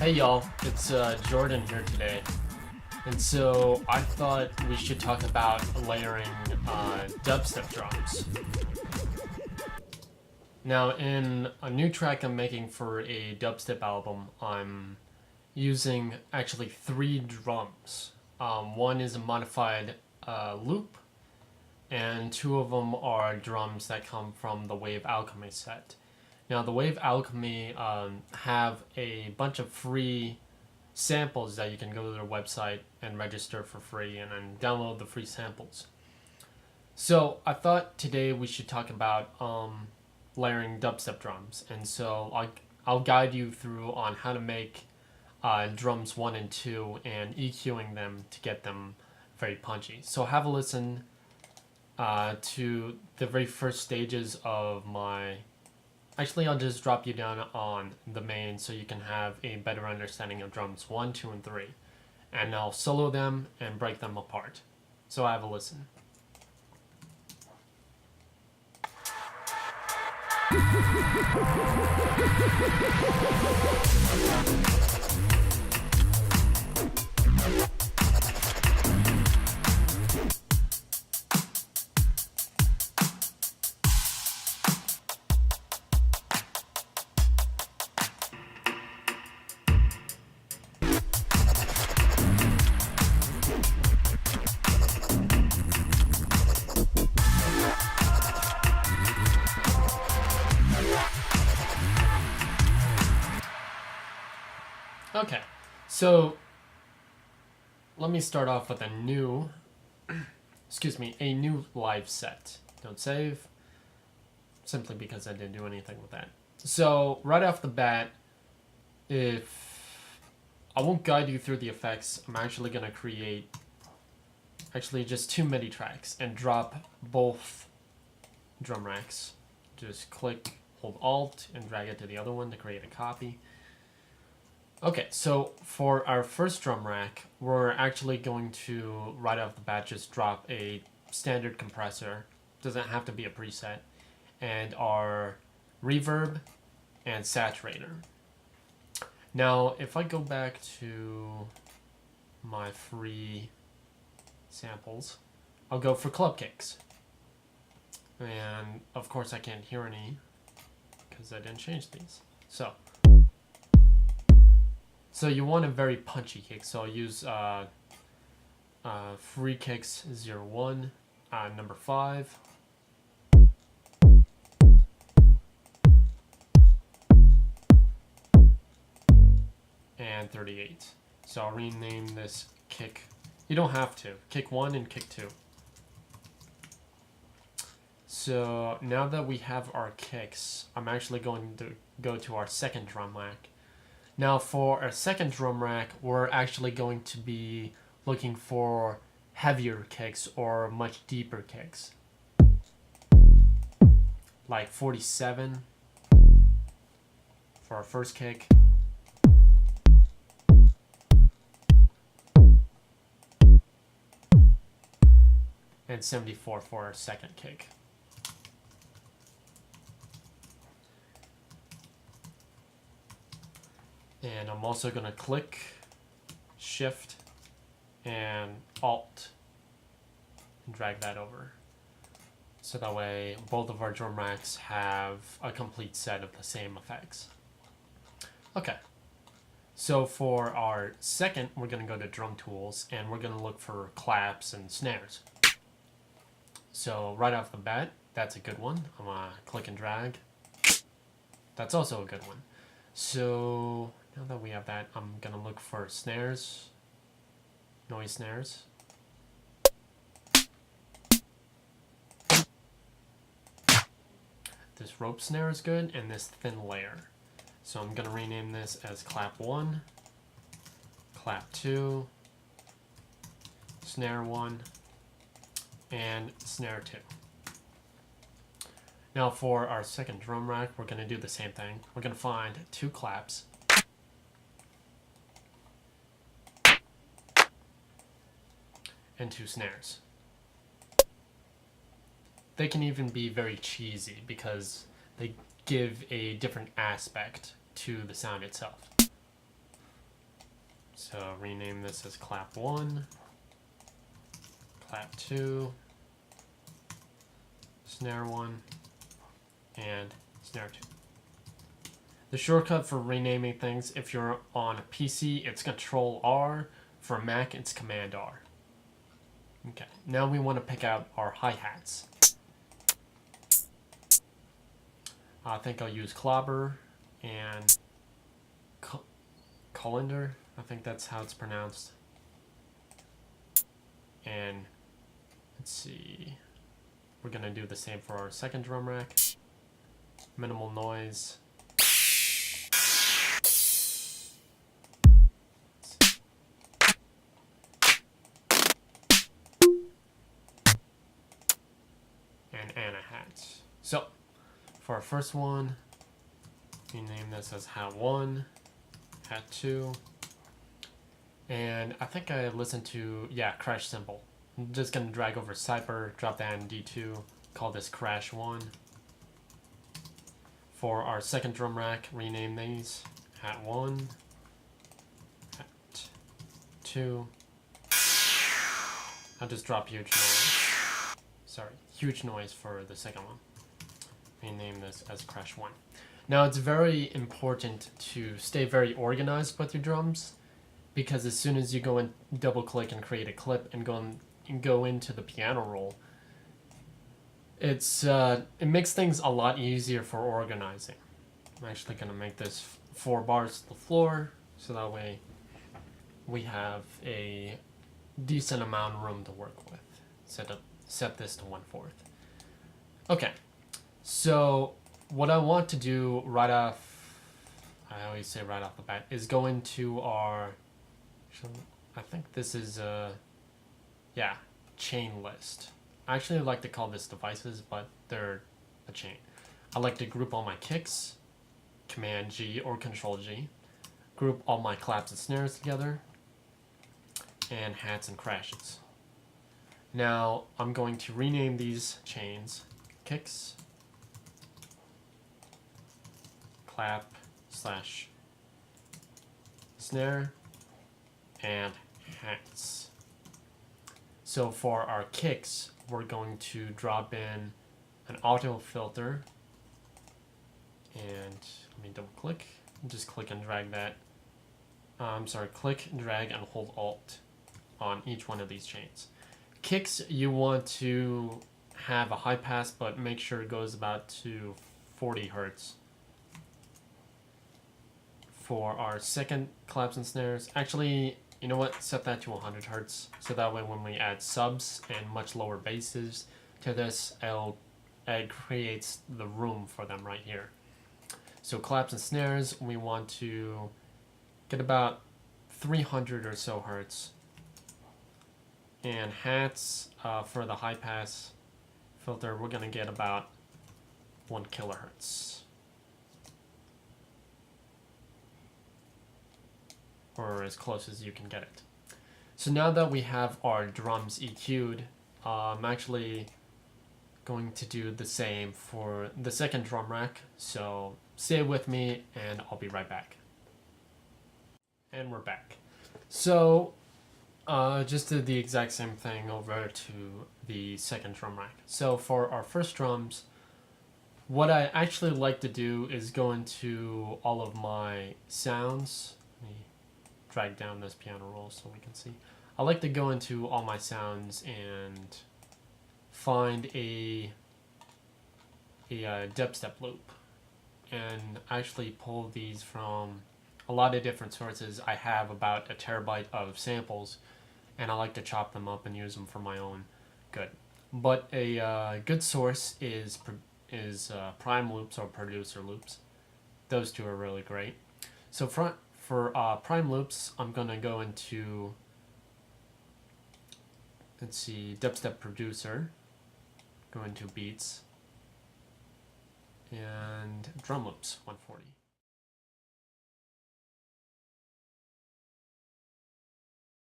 Hey y'all, it's Jordan here today. And so I thought we should talk about layering dubstep drums. Now in a new track I'm making for a dubstep album, I'm using actually 3 drums. One is a modified loop, and 2 of them are drums that come from the Wave Alchemy set. Now the Wave Alchemy have a bunch of free samples that you can go to their website and register for free and then download the free samples. So I thought today we should talk about layering dubstep drums, and so I'll guide you through on how to make drums 1 and 2 and EQing them to get them very punchy. So have a listen to the very first stages of my... Actually, I'll just drop you down on the main so you can have a better understanding of drums 1, 2, and 3. And I'll solo them and break them apart. So have a listen. Okay, so let me start off with a new, a new live set. Don't save, simply because I didn't do anything with that. So right off the bat, if I won't guide you through the effects, I'm actually going to create just 2 MIDI tracks and drop both drum racks. Just click, hold Alt, and drag it to the other one to create a copy. Okay, so for our first drum rack, we're actually going to, right off the bat, just drop a standard compressor. Doesn't have to be a preset. And our reverb and saturator. Now, if I go back to my free samples, I'll go for club kicks. And, of course, I can't hear any because I didn't change these. So you want a very punchy kick, so I'll use free kicks 01, number 5, and 38. So I'll rename this kick. You don't have to. Kick 1 and kick 2. So now that we have our kicks, I'm actually going to go to our second drum rack. Now for our second drum rack, we're actually going to be looking for heavier kicks or much deeper kicks. Like 47 for our first kick. And 74 for our second kick. And I'm also going to click, Shift, and Alt, and drag that over. So that way both of our drum racks have a complete set of the same effects. Okay, so for our second, we're going to go to Drum Tools, and we're going to look for claps and snares. So right off the bat, that's a good one. I'm going to click and drag. That's also a good one. So now that we have that, I'm going to look for snares, noise snares. This rope snare is good, and this thin layer. So I'm going to rename this as clap 1, clap 2, snare 1, and snare 2. Now for our second drum rack, we're going to do the same thing. We're going to find 2 claps. And 2 snares. They can even be very cheesy because they give a different aspect to the sound itself. So rename this as clap 1, clap 2, snare 1, and snare 2. The shortcut for renaming things, if you're on a PC, it's Control R. For Mac, it's Command R. Okay, now we want to pick out our hi-hats. I think I'll use clobber and colander. I think that's how it's pronounced. And let's see, we're gonna do the same for our second drum rack. Minimal noise. And a hat. So for our first one, we name this as hat 1, hat 2, and I think I listened to, crash cymbal. I'm just gonna drag over Cypher, drop that in D2, call this crash 1. For our second drum rack, rename these hat 1, hat 2. I'll just drop huge noise. Sorry, huge noise for the second one. Rename this as crash 1. Now it's very important to stay very organized with your drums, because as soon as you go and double click and create a clip and go into the piano roll, it makes things a lot easier for organizing. I'm actually gonna make this 4 bars to the floor, so that way we have a decent amount of room to work with. Set this to 1/4. Okay, so what I want to do I always say right off the bat, is go into our, I think this is chain list. I actually like to call this devices, but they're a chain. I like to group all my kicks, Command G or Control G, group all my claps and snares together, and hats and crashes. Now I'm going to rename these chains kicks, clap / snare, and hats. So for our kicks, we're going to drop in an auto filter, and let me double click, just click and drag that. Click, drag, and hold Alt on each one of these chains. Kicks, you want to have a high pass, but make sure it goes about to 40 Hertz. For our second claps and snares, actually, you know what, set that to 100 Hertz, so that way when we add subs and much lower basses to this, it creates the room for them right here. So claps and snares, we want to get about 300 or so Hertz. And hats, for the high pass filter, we're gonna get about 1 kilohertz. Or as close as you can get it. So now that we have our drums EQ'd, I'm actually going to do the same for the second drum rack. So stay with me and I'll be right back. And we're back. So just did the exact same thing over to the second drum rack. So for our first drums, what I actually like to do is go into all of my sounds. Let me drag down this piano roll so we can see. I like to go into all my sounds and find a dubstep loop and actually pull these from a lot of different sources. I have about 1 terabyte of samples, and I like to chop them up and use them for my own good. But a good source is prime loops or producer loops. Those two are really great. So for prime loops, I'm gonna go into, let's see, Dubstep producer, go into beats, and drum loops 140.